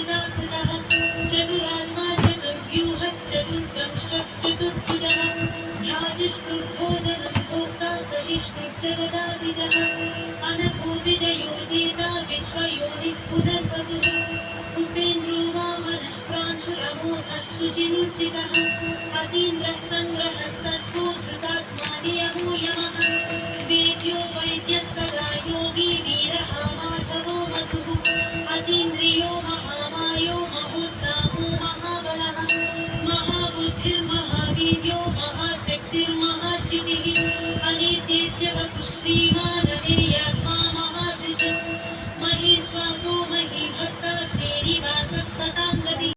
चतुराकृतः चतुरात्मा चतुर्व्यूहश्चतुर्दंष्ट्रश्चतुर्भुजः भ्रातृष्टुर्भोजनं भोक्ता सहिष्णुर्जगदाधिजः अनघोविजयो जेता विश्वयोनिः पुनर्वसुः उपेन्द्रो वामनः प्रांशुरमोघः शुचिनुर्जितः अतीन्द्रः सङ्ग्रहः सद्गो धृतात्मा नियमो यमः वेद्यो वैद्यः सदा योगी वीरः माधवो मधुः अतीन्द्रिय